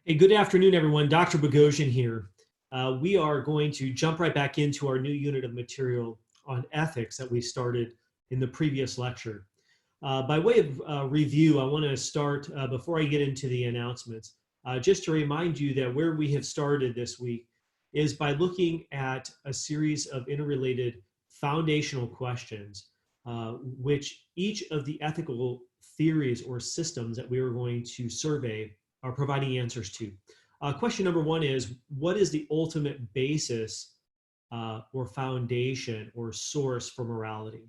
Hey, good afternoon, everyone. Dr. Boghossian here. We are going to jump right back into our new unit of material on ethics that we started in the previous lecture. By way of review, I want to start, before I get into the announcements, just to remind you that where we have started this week is by looking at a series of interrelated foundational questions, which each of the ethical theories or systems that we are going to survey are providing answers to. Question number one is, what is the ultimate basis or foundation or source for morality?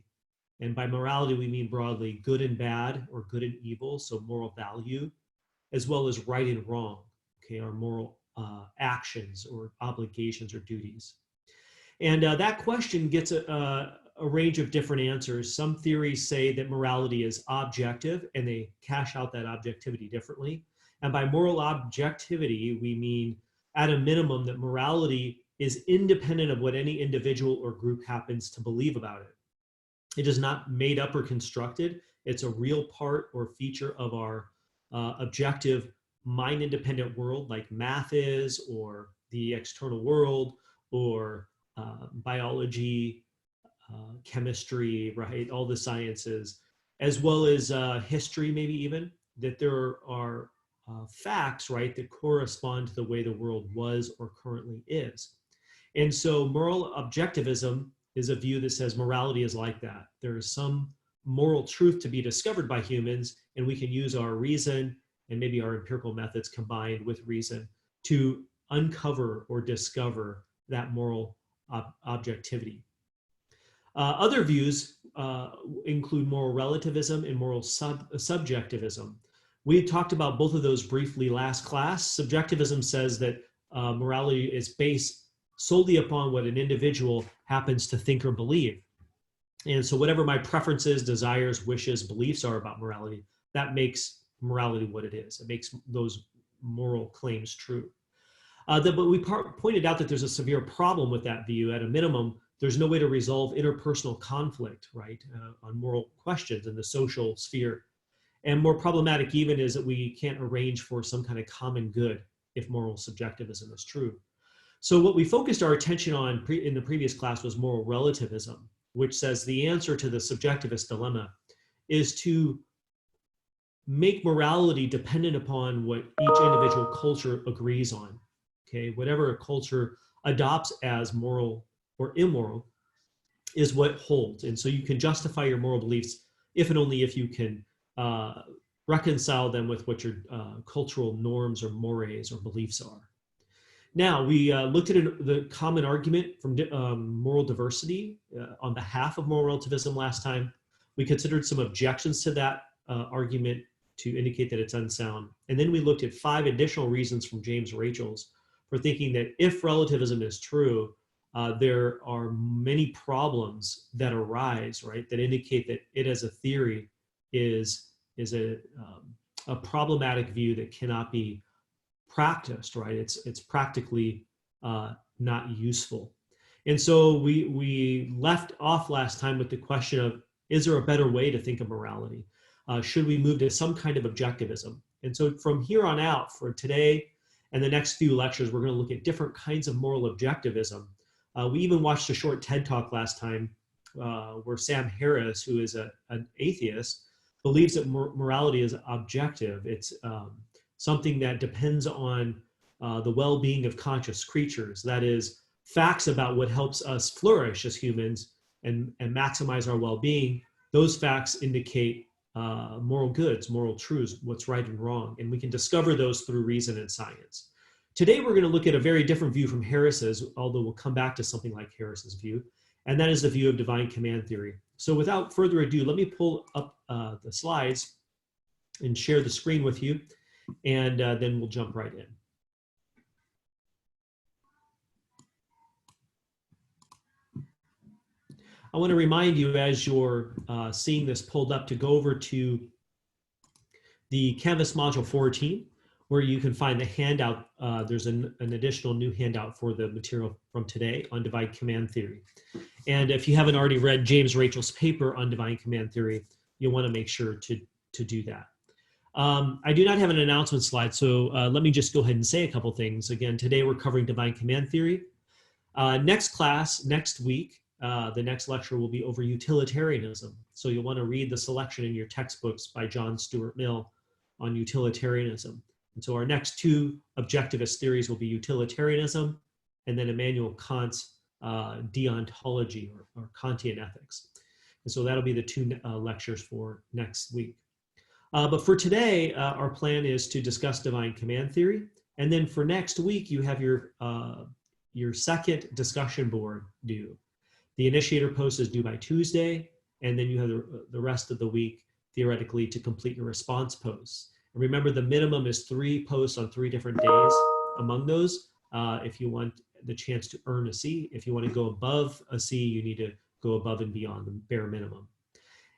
And by morality, we mean broadly good and bad, or good and evil, so moral value, as well as right and wrong, okay, our moral actions or obligations or duties. And that question gets a range of different answers. Some theories say that morality is objective, and they cash out that objectivity differently. And by moral objectivity, we mean at a minimum that morality is independent of what any individual or group happens to believe about it. It is not made up or constructed. It's a real part or feature of our objective mind-independent world, like math is, or the external world, or biology, chemistry, right? All the sciences, as well as history, maybe even, that there are facts, right, that correspond to the way the world was or currently is. And so moral objectivism is a view that says morality is like that. There is some moral truth to be discovered by humans, and we can use our reason and maybe our empirical methods combined with reason to uncover or discover that moral objectivity. Other views include moral relativism and moral subjectivism. We talked about both of those briefly last class. Subjectivism says that morality is based solely upon what an individual happens to think or believe. And so whatever my preferences, desires, wishes, beliefs are about morality, that makes morality what it is. It makes those moral claims true. But we pointed out that there's a severe problem with that view. At a minimum, there's no way to resolve interpersonal conflict, right, on moral questions in the social sphere. And more problematic even is that we can't arrange for some kind of common good if moral subjectivism is true. So what we focused our attention on in the previous class was moral relativism, which says the answer to the subjectivist dilemma is to make morality dependent upon what each individual culture agrees on. Okay, whatever a culture adopts as moral or immoral is what holds. And so you can justify your moral beliefs if and only if you can reconcile them with what your cultural norms or mores or beliefs are. Now, we looked at the common argument from moral diversity on behalf of moral relativism last time. We considered some objections to that argument to indicate that it's unsound. And then we looked at 5 additional reasons from James Rachel's for thinking that if relativism is true, there are many problems that arise, right, that indicate that it as a theory is a problematic view that cannot be practiced, right? It's practically not useful. And so we left off last time with the question of, is there a better way to think of morality? Should we move to some kind of objectivism? And so from here on out, for today and the next few lectures, we're going to look at different kinds of moral objectivism. We even watched a short TED Talk last time where Sam Harris, who is an atheist, believes that morality is objective. It's something that depends on the well-being of conscious creatures. That is, facts about what helps us flourish as humans and maximize our well-being. Those facts indicate moral goods, moral truths, what's right and wrong. And we can discover those through reason and science. Today, we're going to look at a very different view from Harris's, although we'll come back to something like Harris's view, and that is the view of divine command theory. So without further ado, let me pull up the slides and share the screen with you, and then we'll jump right in. I want to remind you, as you're seeing this pulled up, to go over to the Canvas Module 14, where you can find the handout. There's an additional new handout for the material from today on divine command theory. And if you haven't already read James Rachel's paper on divine command theory, you'll want to make sure to do that. I do not have an announcement slide, so let me just go ahead and say a couple things. Again, today we're covering divine command theory. Next class, next week, the next lecture will be over utilitarianism. So you'll want to read the selection in your textbooks by John Stuart Mill on utilitarianism. And so our next two objectivist theories will be utilitarianism and then Immanuel Kant's deontology or Kantian ethics. And so that'll be the two lectures for next week. But for today, our plan is to discuss divine command theory. And then for next week, you have your second discussion board due. The initiator post is due by Tuesday, and then you have the rest of the week, theoretically, to complete your response posts. And remember, the minimum is 3 posts on 3 different days. Among those, if you want the chance to earn a C, if you want to go above a C, you need to go above and beyond the bare minimum.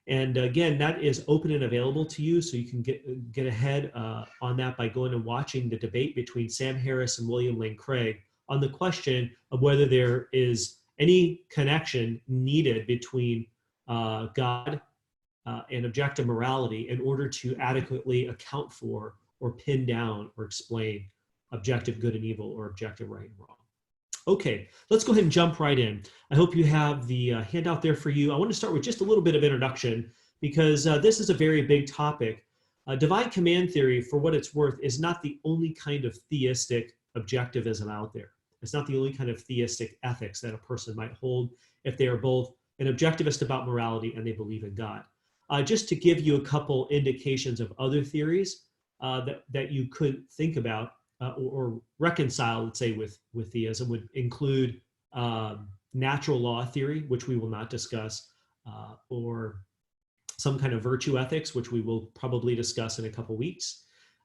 And again, that is open and available to you, so you can get ahead on that by going and watching the debate between Sam Harris and William Lane Craig on the question of whether there is any connection needed between God and objective morality in order to adequately account for or pin down or explain objective good and evil or objective right and wrong. Okay, let's go ahead and jump right in. I hope you have the handout there for you. I want to start with just a little bit of introduction because this is a very big topic. Divine command theory, for what it's worth, is not the only kind of theistic objectivism out there. It's not the only kind of theistic ethics that a person might hold if they are both an objectivist about morality and they believe in God. Just to give you a couple indications of other theories that you could think about or reconcile, let's say, with theism, would include natural law theory, which we will not discuss, or some kind of virtue ethics, which we will probably discuss in a couple weeks,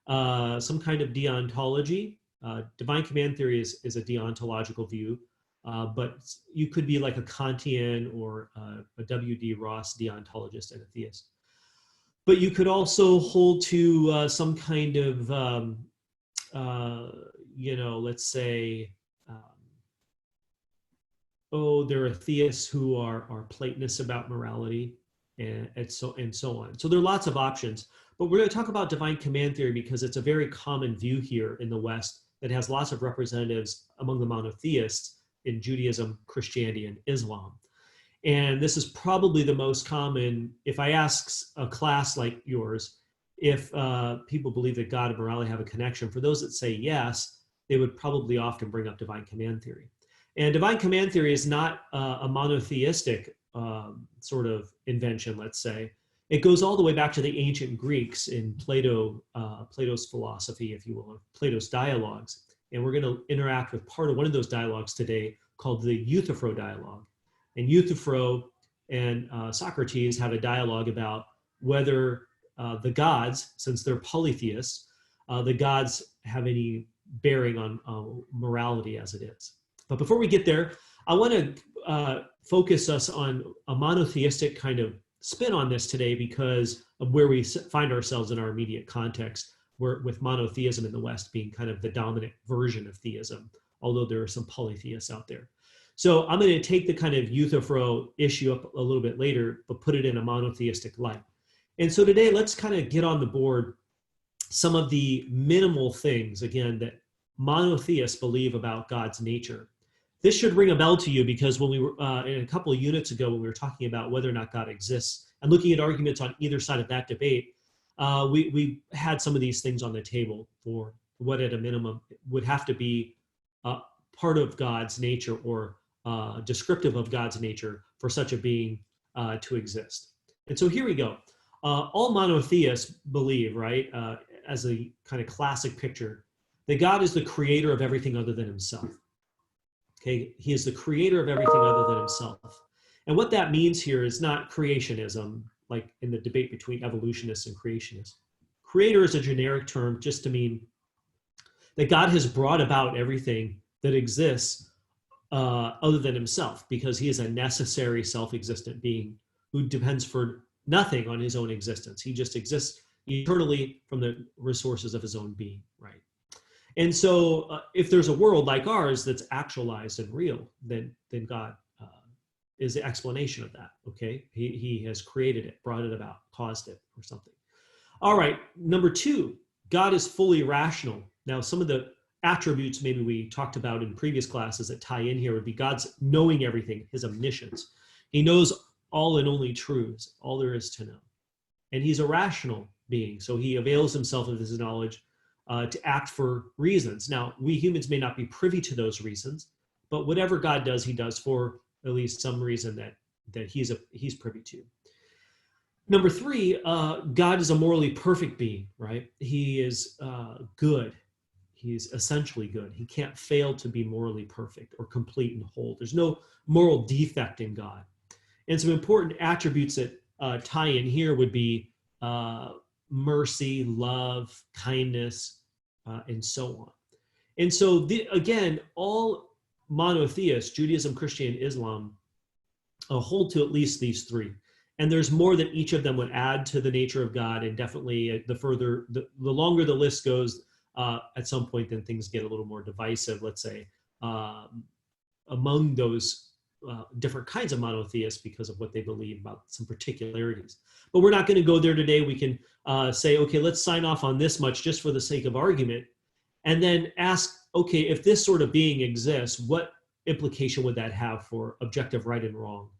some kind of deontology. Divine command theory is a deontological view, but you could be like a Kantian or a W.D. Ross deontologist and a theist. But you could also hold to some kind of, let's say, there are theists who are Platonists about morality and so on. So there are lots of options, but we're going to talk about divine command theory because it's a very common view here in the West that has lots of representatives among the monotheists in Judaism, Christianity, and Islam. And this is probably the most common. If I ask a class like yours, if people believe that God and morality have a connection, for those that say yes, they would probably often bring up divine command theory. And divine command theory is not a monotheistic sort of invention, let's say. It goes all the way back to the ancient Greeks in Plato's philosophy, if you will, or Plato's dialogues. And we're going to interact with part of one of those dialogues today called the Euthyphro dialogue. And Euthyphro and Socrates have a dialogue about whether the gods, since they're polytheists, the gods have any bearing on morality as it is. But before we get there, I want to focus us on a monotheistic kind of spin on this today because of where we find ourselves in our immediate context, with monotheism in the West being kind of the dominant version of theism, although there are some polytheists out there. So I'm going to take the kind of Euthyphro issue up a little bit later, but put it in a monotheistic light. And so today, let's kind of get on the board some of the minimal things, again, that monotheists believe about God's nature. This should ring a bell to you because when we were, in a couple of units ago, when we were talking about whether or not God exists and looking at arguments on either side of that debate, we had some of these things on the table for what at a minimum would have to be part of God's nature or descriptive of God's nature for such a being to exist. And so here we go. All monotheists believe, right, as a kind of classic picture, that God is the creator of everything other than himself. Okay, he is the creator of everything other than himself. And what that means here is not creationism, like in the debate between evolutionists and creationists. Creator is a generic term just to mean that God has brought about everything that exists other than himself, because he is a necessary self-existent being who depends for nothing on his own existence. He just exists eternally from the resources of his own being, right? And so if there's a world like ours that's actualized and real, then God is the explanation of that, okay? He has created it, brought it about, caused it, or something. All right, number two, God is fully rational. Now, some of the attributes maybe we talked about in previous classes that tie in here would be God's knowing everything, his omniscience. He knows all and only truths, all there is to know. And he's a rational being, so he avails himself of his knowledge to act for reasons. Now, we humans may not be privy to those reasons, but whatever God does, he does for at least some reason that he's privy to. Number three, God is a morally perfect being, right? He is good. He's essentially good. He can't fail to be morally perfect or complete and whole. There's no moral defect in God. And some important attributes that tie in here would be mercy, love, kindness, and so on. And so, again, all monotheists, Judaism, Christianity, Islam, hold to at least these three. And there's more that each of them would add to the nature of God. And definitely the longer the list goes, at some point, then things get a little more divisive, let's say, among those different kinds of monotheists because of what they believe about some particularities. But we're not going to go there today. We can say, okay, let's sign off on this much just for the sake of argument, and then ask, okay, if this sort of being exists, what implication would that have for objective right and wrong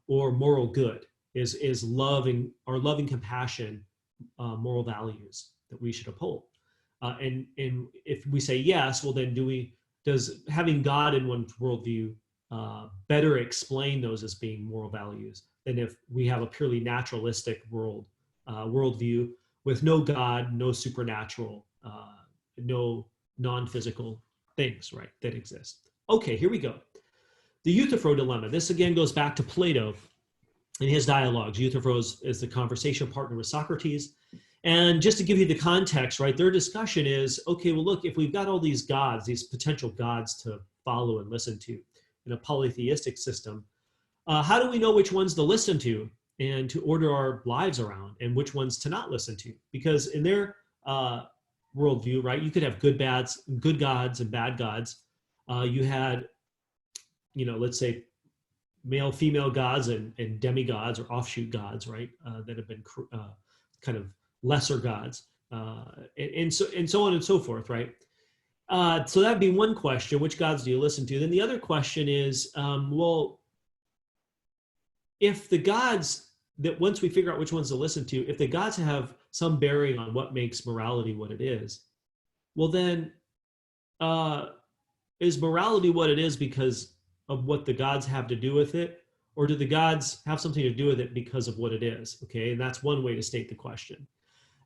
or moral good? Is loving or loving compassion moral values that we should uphold? And if we say yes, well, then does having God in one's worldview better explain those as being moral values than if we have a purely naturalistic worldview with no God, no supernatural, no non-physical things, right, that exist? Okay, here we go. The Euthyphro dilemma. This again goes back to Plato in his dialogues. Euthyphro is the conversation partner with Socrates. And just to give you the context, right, their discussion is, okay, well, look, if we've got all these gods, these potential gods to follow and listen to in a polytheistic system, how do we know which ones to listen to and to order our lives around and which ones to not listen to? Because in their worldview, right, you could have good gods and bad gods. You had, let's say male, female gods and demigods or offshoot gods, right, that have been kind of lesser gods, and so on and so forth, right? So that'd be one question: which gods do you listen to? Then the other question is, well, if the gods that once we figure out which ones to listen to, if the gods have some bearing on what makes morality what it is, well then, is morality what it is because of what the gods have to do with it, or do the gods have something to do with it because of what it is? Okay, and that's one way to state the question.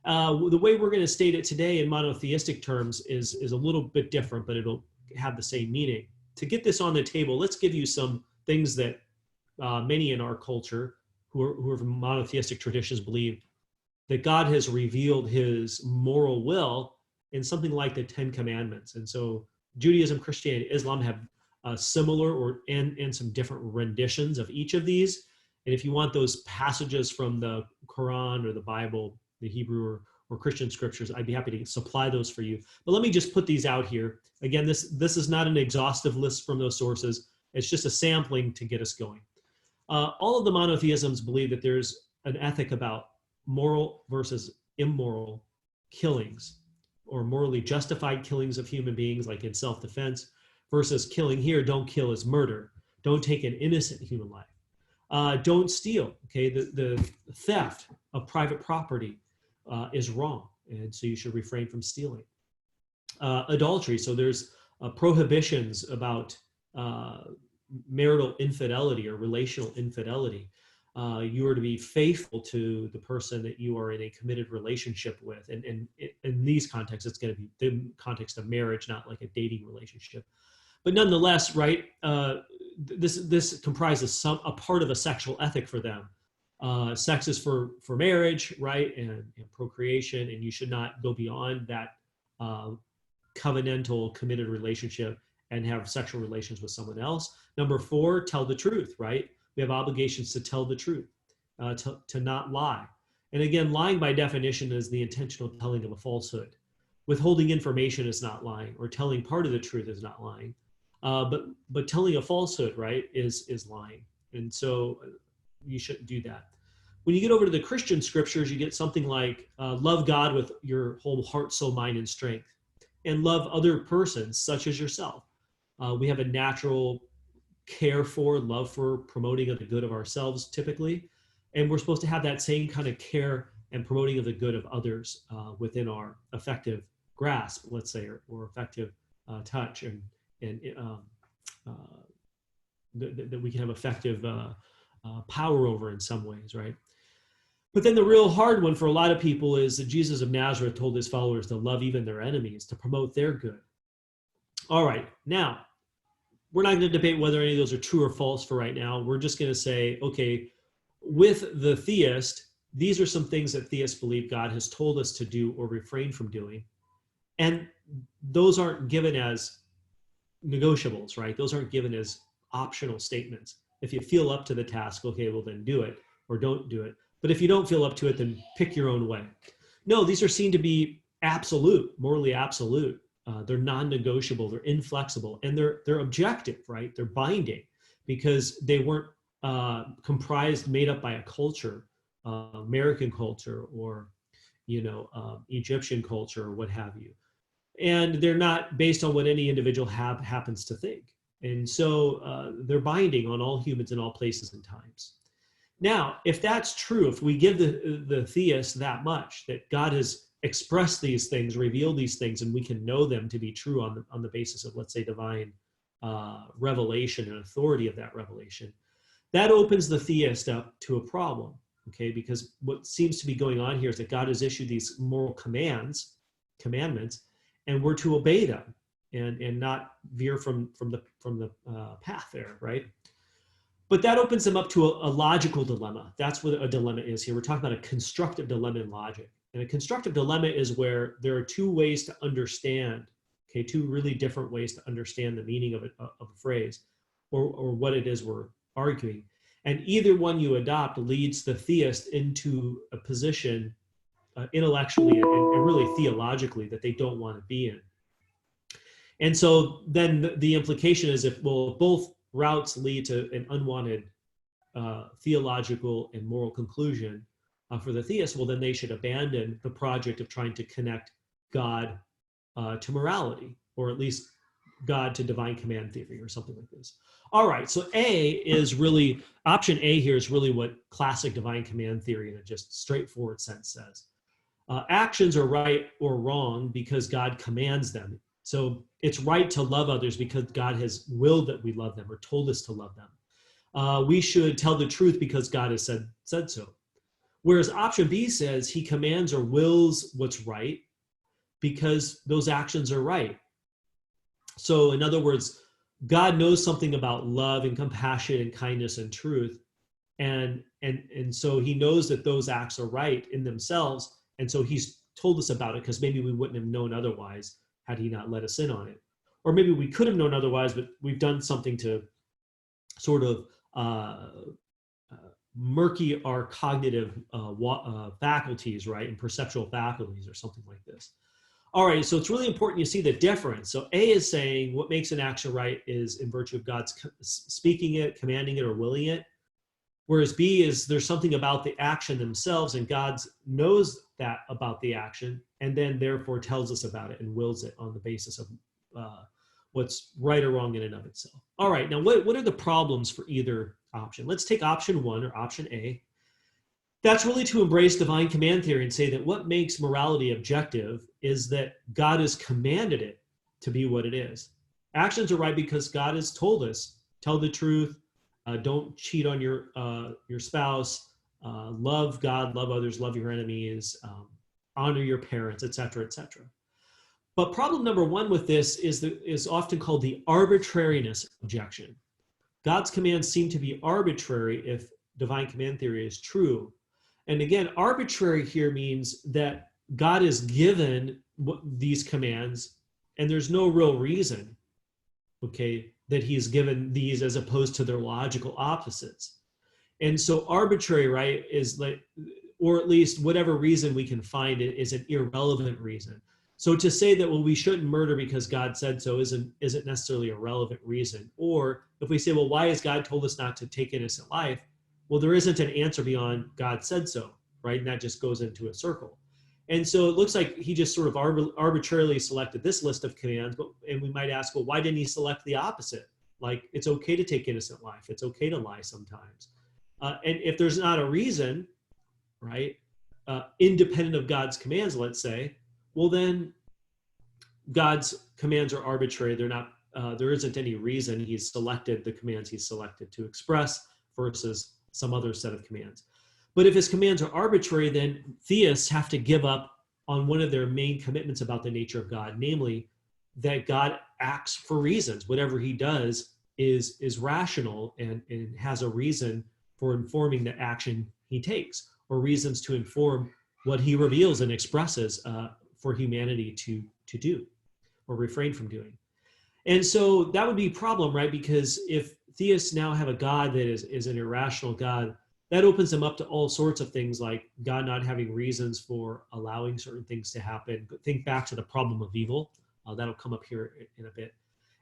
The way we're going to state it today in monotheistic terms is a little bit different, but it'll have the same meaning. To get this on the table, let's give you some things that many in our culture who are from monotheistic traditions believe that God has revealed his moral will in something like the Ten Commandments. And so Judaism, Christianity, Islam have similar and some different renditions of each of these. And if you want those passages from the Quran or the Bible, the Hebrew or Christian scriptures, I'd be happy to supply those for you. But let me just put these out here. Again, this is not an exhaustive list from those sources. It's just a sampling to get us going. All of the monotheisms believe that there's an ethic about moral versus immoral killings, or morally justified killings of human beings, like in self-defense, versus killing here, don't kill is murder. Don't take an innocent human life. Don't steal, okay? The theft of private property is wrong, and so you should refrain from stealing. Adultery, so there's prohibitions about marital infidelity or relational infidelity. You are to be faithful to the person that you are in a committed relationship with. And in these contexts, it's going to be the context of marriage, not like a dating relationship. But nonetheless, right, this comprises a part of a sexual ethic for them. Sex is for marriage, right, and procreation, and you should not go beyond that covenantal, committed relationship and have sexual relations with someone else. Number 4, tell the truth, right? We have obligations to tell the truth, to not lie. And again, lying by definition is the intentional telling of a falsehood. Withholding information is not lying, or telling part of the truth is not lying. But telling a falsehood, right, is lying. And so you shouldn't do that. When you get over to the Christian scriptures, you get something like love God with your whole heart, soul, mind, and strength, and love other persons such as yourself. We have a natural care for, love for, promoting of the good of ourselves typically, and we're supposed to have that same kind of care and promoting of the good of others within our effective grasp, let's say, or effective touch, and that we can have effective power over in some ways, right? But then the real hard one for a lot of people is that Jesus of Nazareth told his followers to love even their enemies, to promote their good. All right, now, we're not going to debate whether any of those are true or false for right now. We're just going to say, okay, with the theist, these are some things that theists believe God has told us to do or refrain from doing. And those aren't given as negotiables, right? Those aren't given as optional statements. If you feel up to the task, okay, well then do it or don't do it. But if you don't feel up to it, then pick your own way. No, these are seen to be absolute, morally absolute. They're non-negotiable, they're inflexible, and they're objective, right? They're binding because they weren't made up by a culture, American culture or, Egyptian culture or what have you. And they're not based on what any individual happens to think. And so they're binding on all humans in all places and times. Now, if that's true, if we give the theist that much, that God has expressed these things, revealed these things, and we can know them to be true on the basis of, let's say, divine revelation and authority of that revelation, that opens the theist up to a problem, okay? Because what seems to be going on here is that God has issued these moral commandments, and we're to obey them and not veer from the path there, right? But that opens them up to a logical dilemma. That's what a dilemma is here. We're talking about a constructive dilemma in logic. And a constructive dilemma is where there are two ways to understand, okay, two really different ways to understand the meaning of a phrase or what it is we're arguing. And either one you adopt leads the theist into a position intellectually and really theologically that they don't want to be in. And so then the implication is if both routes lead to an unwanted theological and moral conclusion for the theist, well, then they should abandon the project of trying to connect God to morality, or at least God to divine command theory or something like this. All right, so option A here is really what classic divine command theory in a just straightforward sense says. Actions are right or wrong because God commands them. So it's right to love others because God has willed that we love them or told us to love them. We should tell the truth because God has said so. Whereas option B says he commands or wills what's right because those actions are right. So in other words, God knows something about love and compassion and kindness and truth. And so he knows that those acts are right in themselves. And so he's told us about it because maybe we wouldn't have known otherwise had he not let us in on it. Or maybe we could have known otherwise, but we've done something to sort of murky our cognitive faculties, right? And perceptual faculties or something like this. All right, so it's really important you see the difference. So A is saying what makes an action right is in virtue of God's speaking it, commanding it, or willing it. Whereas B is there's something about the action themselves and God knows that about the action and then therefore tells us about it and wills it on the basis of what's right or wrong in and of itself. All right, now what are the problems for either option? Let's take option 1 or option A. That's really to embrace divine command theory and say that what makes morality objective is that God has commanded it to be what it is. Actions are right because God has told us, tell the truth, don't cheat on your spouse, love God, love others, love your enemies, honor your parents, etc., etc. But problem number 1 with this is often called the arbitrariness objection. God's commands seem to be arbitrary if divine command theory is true. And again, arbitrary here means that God has given these commands and there's no real reason, okay, that he's given these as opposed to their logical opposites. And so arbitrary, right, is like, or at least whatever reason we can find it is an irrelevant reason. So to say that, well, we shouldn't murder because God said so isn't necessarily a relevant reason. Or if we say, well, why has God told us not to take innocent life? well, there isn't an answer beyond God said so, right? And that just goes into a circle. And so it looks like he just sort of arbitrarily selected this list of commands, and we might ask, well, why didn't he select the opposite? Like, it's okay to take innocent life. It's okay to lie sometimes. And if there's not a reason, right, independent of God's commands, let's say, well, then God's commands are arbitrary. They're not, there isn't any reason he's selected the commands he's selected to express versus some other set of commands. But if his commands are arbitrary, then theists have to give up on one of their main commitments about the nature of God, namely that God acts for reasons. Whatever he does is rational and has a reason for informing the action he takes, or reasons to inform what he reveals and expresses for humanity to do or refrain from doing. And so that would be a problem, right? Because if theists now have a God that is an irrational God, that opens them up to all sorts of things, like God not having reasons for allowing certain things to happen. Think back to the problem of evil. That'll come up here in a bit.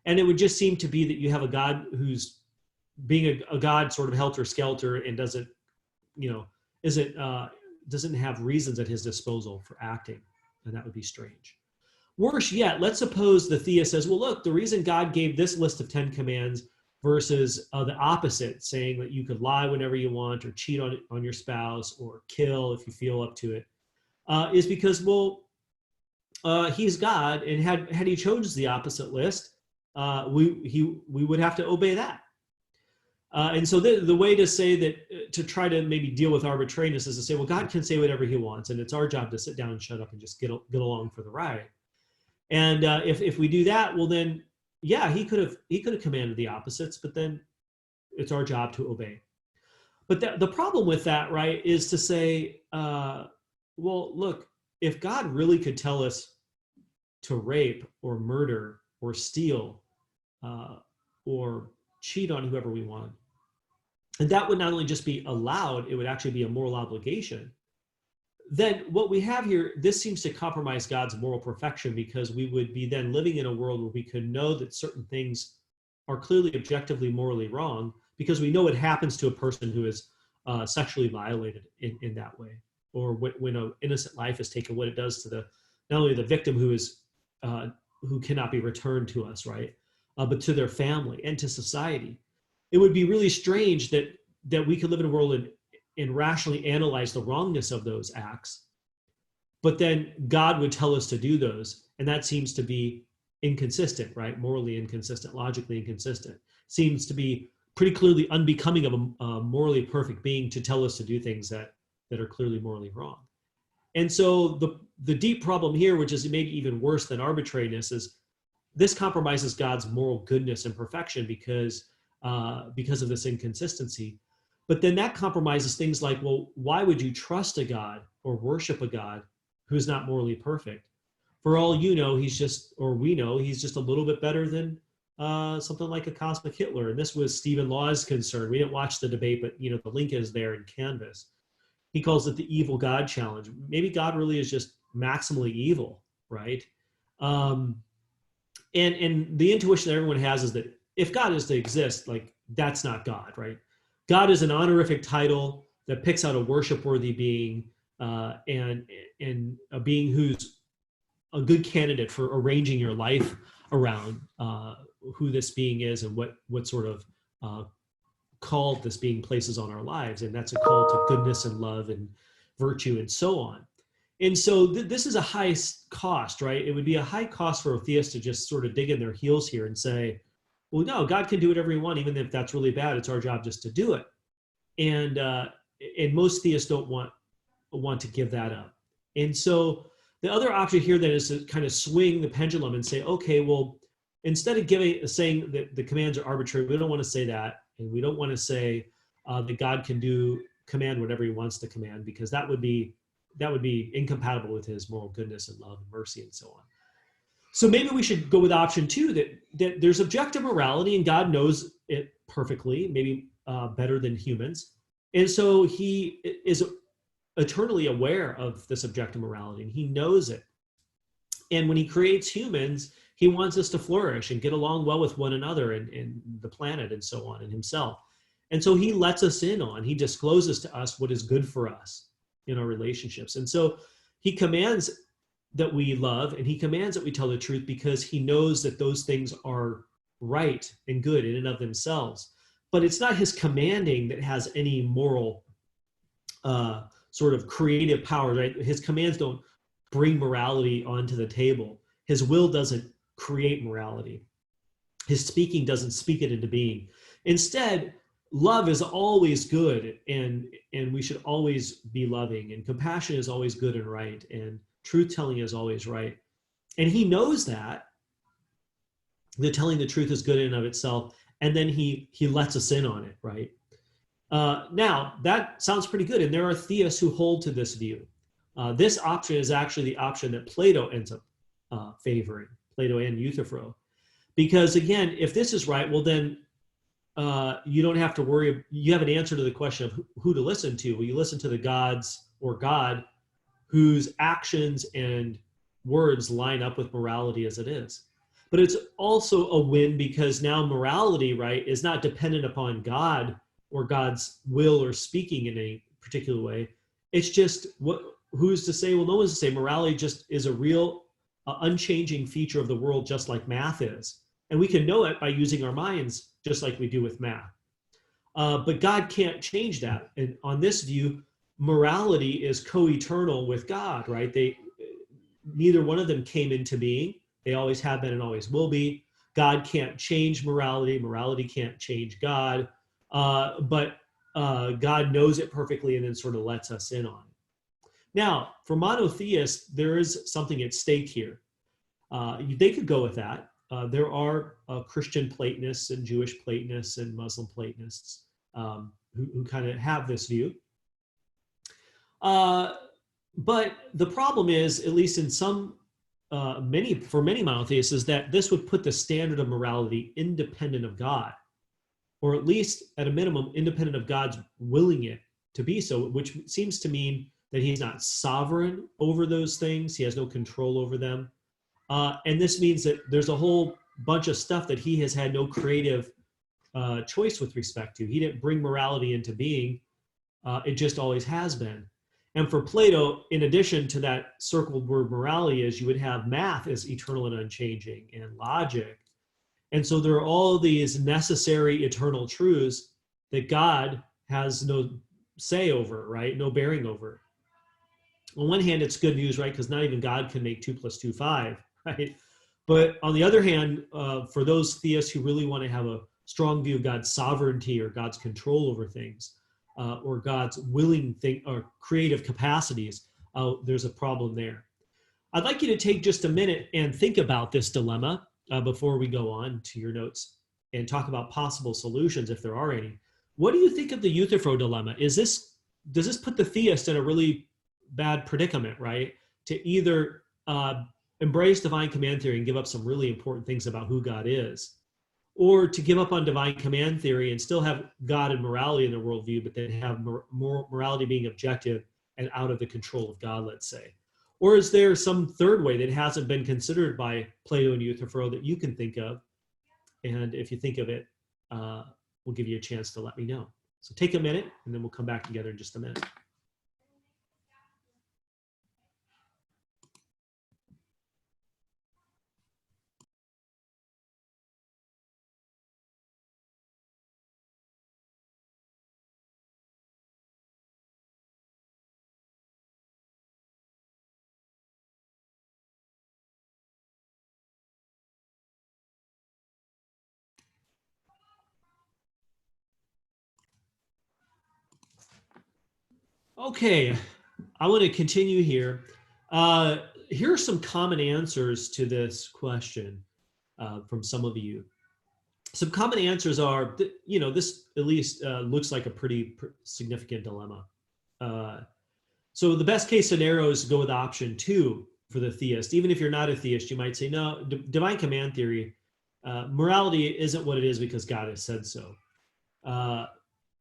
And it would just seem to be that you have a God who's being a God sort of helter-skelter and doesn't have reasons at his disposal for acting. And that would be strange. Worse yet, let's suppose the theist says, well, look, the reason God gave this list of 10 commands versus the opposite, saying that you could lie whenever you want, or cheat on your spouse, or kill if you feel up to it, is because, well, he's God, and had he chosen the opposite list, we would have to obey that. And so the way to say that, to try to maybe deal with arbitrariness, is to say, well, God can say whatever he wants, and it's our job to sit down and shut up and just get along for the ride. And if we do that, well, then, yeah, he could have commanded the opposites, but then it's our job to obey. But the problem with that, right, is to say, well, look, if God really could tell us to rape or murder or steal or cheat on whoever we want, and that would not only just be allowed, it would actually be a moral obligation, then what we have here, this seems to compromise God's moral perfection, because we would be then living in a world where we could know that certain things are clearly objectively morally wrong, because we know it happens to a person who is sexually violated in that way, or when an innocent life is taken, what it does to not only the victim who cannot be returned to us, right, but to their family and to society. It would be really strange that we could live in a world and rationally analyze the wrongness of those acts, but then God would tell us to do those, and that seems to be inconsistent, right? Morally inconsistent, logically inconsistent. Seems to be pretty clearly unbecoming of a morally perfect being to tell us to do things that are clearly morally wrong. And so the deep problem here, which is maybe even worse than arbitrariness, is this compromises God's moral goodness and perfection because of this inconsistency. But then that compromises things like, well, why would you trust a God or worship a God who's not morally perfect? For all you know, we know he's just a little bit better than something like a cosmic Hitler. And this was Stephen Law's concern. We didn't watch the debate, but the link is there in Canvas. He calls it the evil God challenge. Maybe God really is just maximally evil, right? And the intuition that everyone has is that if God is to exist, like, that's not God, right? God is an honorific title that picks out a worship-worthy being, and a being who's a good candidate for arranging your life around who this being is and what sort of call this being places on our lives. And that's a call to goodness and love and virtue and so on. And so this is a high cost, right? It would be a high cost for a theist to just sort of dig in their heels here and say, well, no, God can do whatever he wants, even if that's really bad. It's our job just to do it. And most theists don't want to give that up. And so the other option here then is to kind of swing the pendulum and say, okay, well, instead of saying that the commands are arbitrary, we don't want to say that, and we don't want to say that God can command whatever he wants to command, because that would be incompatible with his moral goodness and love and mercy and so on. So maybe we should go with option 2, that there's objective morality and God knows it perfectly, maybe better than humans. And so he is eternally aware of this objective morality, and he knows it. And when he creates humans, he wants us to flourish and get along well with one another and the planet and so on, and himself. And so he lets us in on, he discloses to us what is good for us in our relationships. And so he commands that we love, and he commands that we tell the truth because he knows that those things are right and good in and of themselves. But it's not his commanding that has any moral sort of creative power, right? His commands don't bring morality onto the table. His will doesn't create morality. His speaking doesn't speak it into being. Instead, love is always good, and we should always be loving, and compassion is always good and right, and truth telling is always right. And he knows that telling the truth is good in and of itself, and then he lets us in on it, right? Now, that sounds pretty good, and there are theists who hold to this view. This option is actually the option that Plato ends up favoring, Plato and Euthyphro. Because again, if this is right, well then you don't have to worry. You have an answer to the question of who to listen to. Well, you listen to the gods or God whose actions and words line up with morality as it is. But it's also a win because now morality, right, is not dependent upon God or God's will or speaking in a particular way. It's just who's to say? Well, no one's to say. Morality just is a real unchanging feature of the world, just like math is. And we can know it by using our minds, just like we do with math. But God can't change that. And on this view, morality is co-eternal with God, right? Neither one of them came into being. They always have been and always will be. God can't change morality. Morality can't change God. But God knows it perfectly and then sort of lets us in on it. Now, for monotheists, there is something at stake here. They could go with that. There are Christian Platonists and Jewish Platonists and Muslim Platonists who kind of have this view. But the problem is, at least in for many monotheists, is that this would put the standard of morality independent of God, or at least at a minimum, independent of God's willing it to be so, which seems to mean that he's not sovereign over those things. He has no control over them. And this means that there's a whole bunch of stuff that he has had no creative choice with respect to. He didn't bring morality into being. It just always has been. And for Plato, in addition to that circled word morality, is you would have math as eternal and unchanging, and logic. And so there are all these necessary eternal truths that God has no say over, right? No bearing over. On one hand, it's good news, right? Because not even God can make 2 + 2 = 5, right? But on the other hand, for those theists who really want to have a strong view of God's sovereignty or God's control over things, or God's willing thing or creative capacities, there's a problem there. I'd like you to take just a minute and think about this dilemma before we go on to your notes and talk about possible solutions if there are any. What do you think of the Euthyphro dilemma? Does this put the theist in a really bad predicament, right? To either embrace divine command theory and give up some really important things about who God is, or to give up on divine command theory and still have God and morality in their worldview, but then have morality being objective and out of the control of God, let's say. Or is there some third way that hasn't been considered by Plato and Euthyphro that you can think of? And if you think of it, we'll give you a chance to let me know. So take a minute, and then we'll come back together in just a minute. Okay, I want to continue here. Here are some common answers to this question from some of you. Some common answers are, this at least looks like a pretty significant dilemma. So the best case scenario is to go with option 2 for the theist. Even if you're not a theist, you might say, no, divine command theory, morality isn't what it is because God has said so.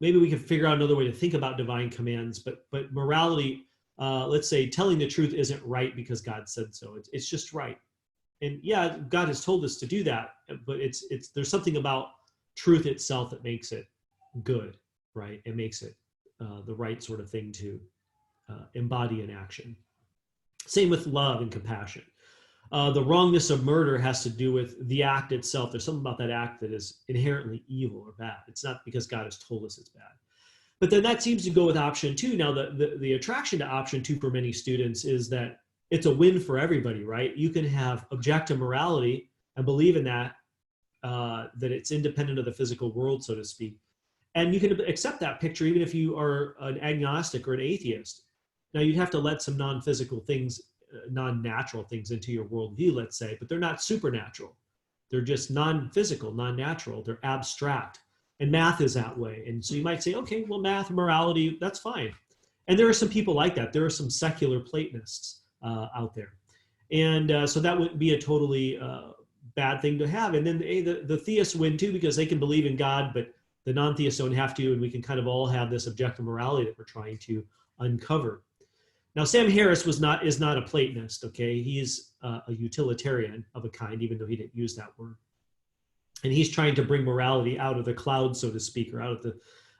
Maybe we can figure out another way to think about divine commands, but morality, let's say telling the truth isn't right because God said so. It's just right. And yeah, God has told us to do that, but there's something about truth itself that makes it good, right? It makes it the right sort of thing to embody in action. Same with love and compassion. The wrongness of murder has to do with the act itself. There's something about that act that is inherently evil or bad. It's not because God has told us it's bad. But then that seems to go with option two. Now, the attraction to option two for many students is that it's a win for everybody, right? You can have objective morality and believe in that, that it's independent of the physical world, so to speak. And you can accept that picture even if you are an agnostic or an atheist. Now, you'd have to let some non-physical things, non-natural things into your worldview, let's say, but they're not supernatural. They're just non-physical, non-natural. They're abstract. And math is that way. And so you might say, okay, well, math, morality, that's fine. And there are some people like that. There are some secular Platonists out there. And so that wouldn't be a totally bad thing to have. And then the theists win too, because they can believe in God, but the non-theists don't have to. And we can kind of all have this objective morality that we're trying to uncover. Now, Sam Harris is not a Platonist, okay? He's a utilitarian of a kind, even though he didn't use that word. And he's trying to bring morality out of the cloud, so to speak, or out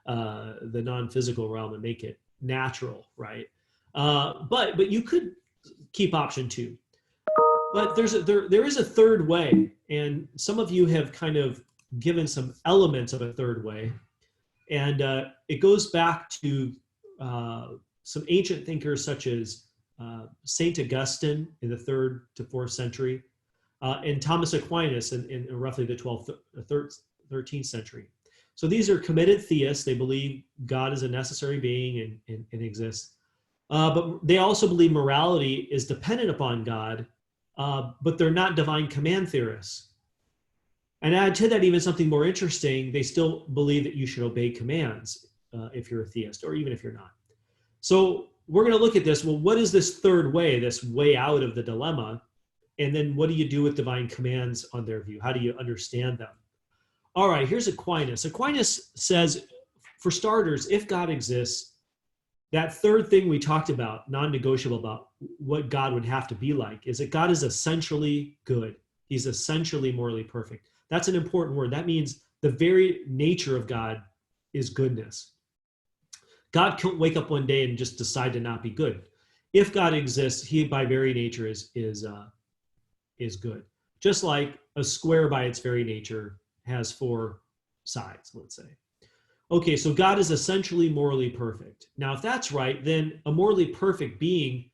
of the non-physical realm and make it natural, right? But you could keep option two. But there is a third way, and some of you have kind of given some elements of a third way, and it goes back to some ancient thinkers such as Saint Augustine in the 3rd to 4th century, and Thomas Aquinas in roughly the 12th, 13th century. So these are committed theists. They believe God is a necessary being and exists. But they also believe morality is dependent upon God, but they're not divine command theorists. And add to that even something more interesting, they still believe that you should obey commands if you're a theist, or even if you're not. So we're going to look at this. Well, what is this third way, this way out of the dilemma? And then what do you do with divine commands on their view? How do you understand them? All right, here's Aquinas. Aquinas says, for starters, if God exists, that third thing we talked about, non-negotiable about what God would have to be like, is that God is essentially good. He's essentially morally perfect. That's an important word. That means the very nature of God is goodness. God can't wake up one day and just decide to not be good. If God exists, he by very nature is good. Just like a square by its very nature has 4 sides, let's say. Okay, so God is essentially morally perfect. Now, if that's right, then a morally perfect being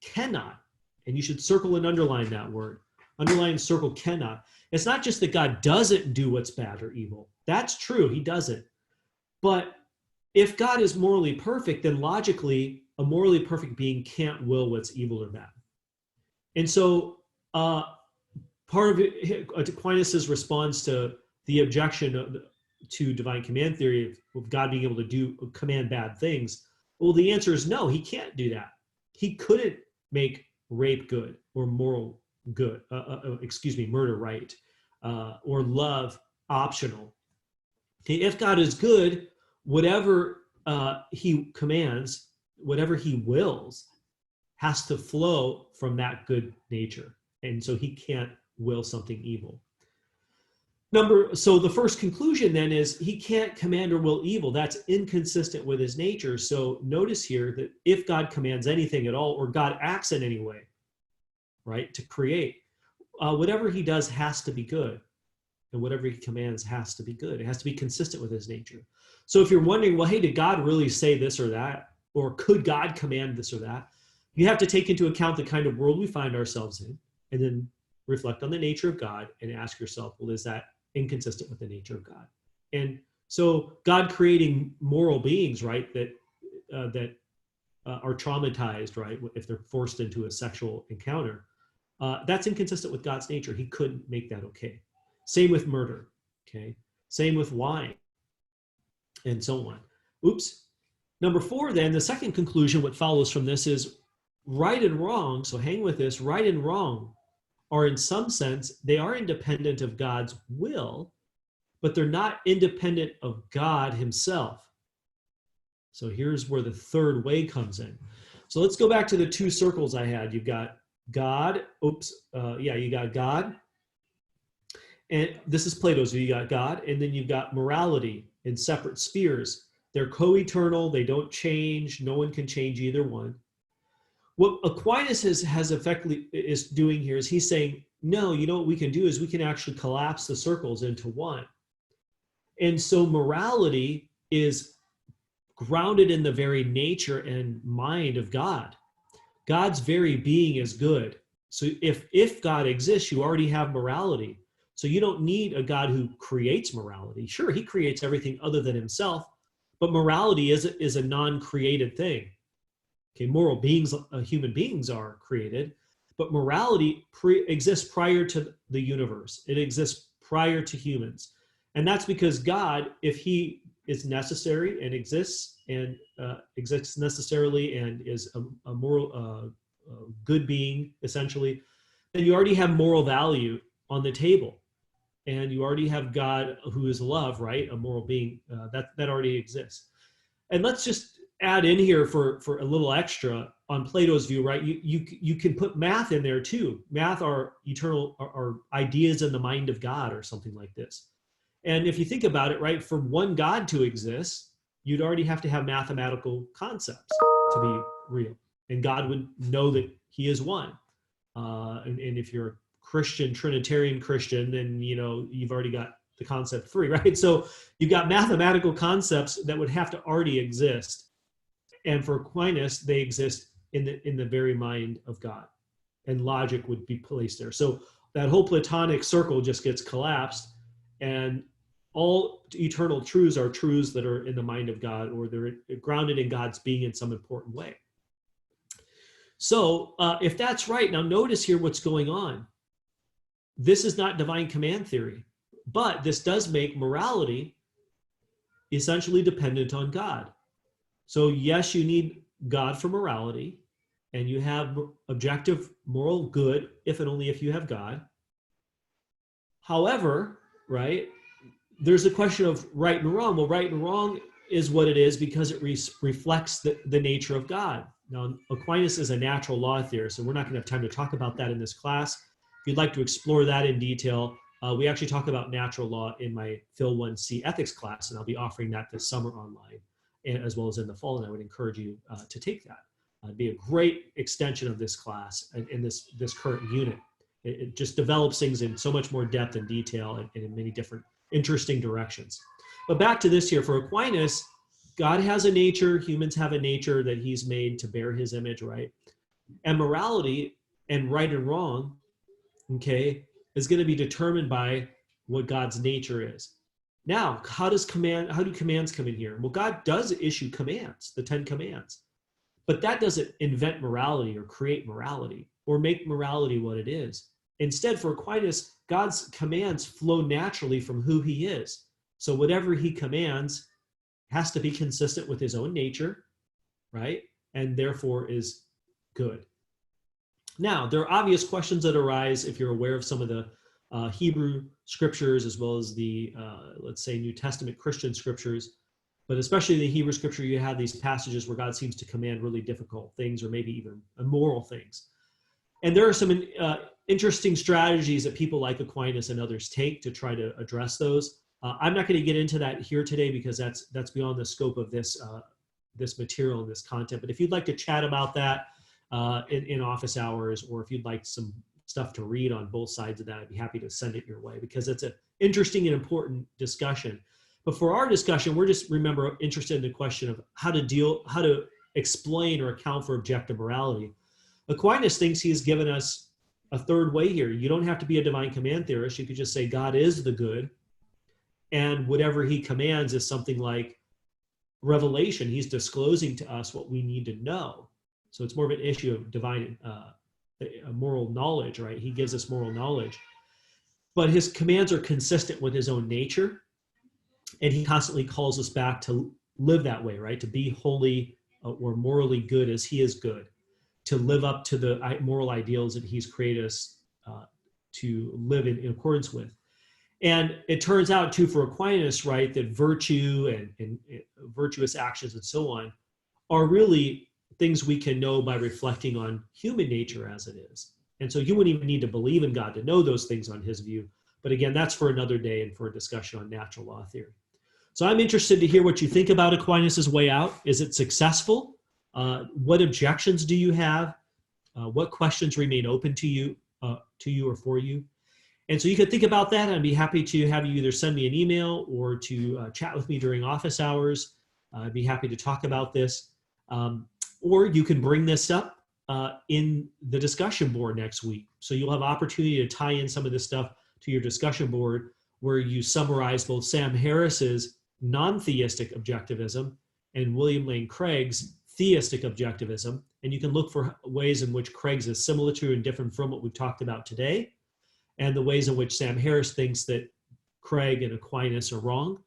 cannot, and you should circle and underline that word, underline, circle, cannot. It's not just that God doesn't do what's bad or evil. That's true, he doesn't. But if God is morally perfect, then logically, a morally perfect being can't will what's evil or bad. And so part of Aquinas' response to the objection to divine command theory of God being able to command bad things, well, the answer is no, he can't do that. He couldn't make rape good or moral good, murder right, or love optional. Okay, if God is good, whatever he commands, whatever he wills, has to flow from that good nature. And so he can't will something evil. So the first conclusion then is he can't command or will evil. That's inconsistent with his nature. So notice here that if God commands anything at all, or God acts in any way, right, to create, whatever he does has to be good. And whatever he commands has to be good. It has to be consistent with his nature. So if you're wondering, well, hey, did God really say this or that? Or could God command this or that? You have to take into account the kind of world we find ourselves in, and then reflect on the nature of God and ask yourself, well, is that inconsistent with the nature of God? And so God creating moral beings, right, that are traumatized, right, if they're forced into a sexual encounter, that's inconsistent with God's nature. He couldn't make that okay. Same with murder, okay? Same with lying, and so on. Oops. Number 4, then, the second conclusion, what follows from this is right and wrong, so hang with this, right and wrong are in some sense, they are independent of God's will, but they're not independent of God himself. So here's where the third way comes in. So let's go back to the 2 circles I had. You've got God, you got God. And this is Plato's view. You got God, and then you've got morality in separate spheres. They're co-eternal. They don't change. No one can change either one. What Aquinas has effectively is doing here is he's saying, no, you know what we can do is we can actually collapse the circles into one. And so morality is grounded in the very nature and mind of God. God's very being is good. So if God exists, you already have morality. So you don't need a God who creates morality. Sure, he creates everything other than himself, but morality is a non-created thing. Okay, moral beings, human beings are created, but morality exists prior to the universe. It exists prior to humans. And that's because God, if he is necessary and exists necessarily and is a moral, good being, essentially, then you already have moral value on the table. And you already have God who is love, right? A moral being, that already exists. And let's just add in here for a little extra on Plato's view, right? You can put math in there too. Math are eternal, are ideas in the mind of God or something like this. And if you think about it, right, for one God to exist, you'd already have to have mathematical concepts to be real. And God would know that he is one. And if you're a Christian, Trinitarian Christian, then, you know, you've already got the concept free, right? So you've got mathematical concepts that would have to already exist. And for Aquinas, they exist in the very mind of God. And logic would be placed there. So that whole Platonic circle just gets collapsed, and all eternal truths are truths that are in the mind of God, or they're grounded in God's being in some important way. So if that's right, now notice here what's going on. This is not divine command theory, but this does make morality essentially dependent on God. So yes, you need God for morality, and you have objective moral good if and only if you have God. However, right, there's a question of right and wrong. Well, right and wrong is what it is because it reflects the nature of God. Now, Aquinas is a natural law theorist, so we're not going to have time to talk about that in this class. If you'd like to explore that in detail, we actually talk about natural law in my Phil 1C ethics class, and I'll be offering that this summer online, as well as in the fall, and I would encourage you to take that. It'd be a great extension of this class in this current unit. It just develops things in so much more depth and detail and in many different interesting directions. But back to this here, for Aquinas, God has a nature, humans have a nature that he's made to bear his image, right? And morality and right and wrong, okay, is going to be determined by what God's nature is. Now, how do commands come in here? Well, God does issue commands, the 10 commands, but that doesn't invent morality or create morality or make morality what it is. Instead, for Aquinas, God's commands flow naturally from who he is. So whatever he commands has to be consistent with his own nature, right? And therefore is good. Now, there are obvious questions that arise if you're aware of some of the Hebrew scriptures, as well as the, let's say, New Testament Christian scriptures. But especially in the Hebrew scripture, you have these passages where God seems to command really difficult things, or maybe even immoral things. And there are some interesting strategies that people like Aquinas and others take to try to address those. I'm not going to get into that here today because that's beyond the scope of this material and this content. But if you'd like to chat about that in office hours, or if you'd like some stuff to read on both sides of that, I'd be happy to send it your way, because it's an interesting and important discussion. But for our discussion, we're just, remember, interested in the question of how to explain or account for objective morality. Aquinas thinks he's given us a third way here. You don't have to be a divine command theorist. You could just say God is the good, and whatever he commands is something like revelation. He's disclosing to us what we need to know. So it's more of an issue of divine moral knowledge, right? He gives us moral knowledge. But his commands are consistent with his own nature, and he constantly calls us back to live that way, right? To be holy or morally good as he is good, to live up to the moral ideals that he's created us to live in accordance with. And it turns out too, for Aquinas, right, that virtue and virtuous actions and so on are really things we can know by reflecting on human nature as it is. And so you wouldn't even need to believe in God to know those things on his view, But again, that's for another day and for a discussion on natural law theory. So I'm interested to hear what you think about Aquinas' way out. Is it successful? What objections do you have? What questions remain open to you or for you? And so you can think about that. I'd be happy to have you either send me an email or to chat with me during office hours. I'd be happy to talk about this. Or you can bring this up in the discussion board next week. So you'll have opportunity to tie in some of this stuff to your discussion board where you summarize both Sam Harris's non-theistic objectivism and William Lane Craig's theistic objectivism. And you can look for ways in which Craig's is similar to and different from what we've talked about today, and the ways in which Sam Harris thinks that Craig and Aquinas are wrong.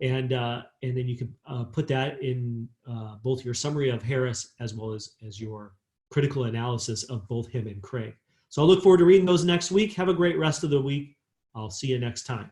And then you can put that in both your summary of Harris as well as your critical analysis of both him and Craig. So I'll look forward to reading those next week. Have a great rest of the week. I'll see you next time.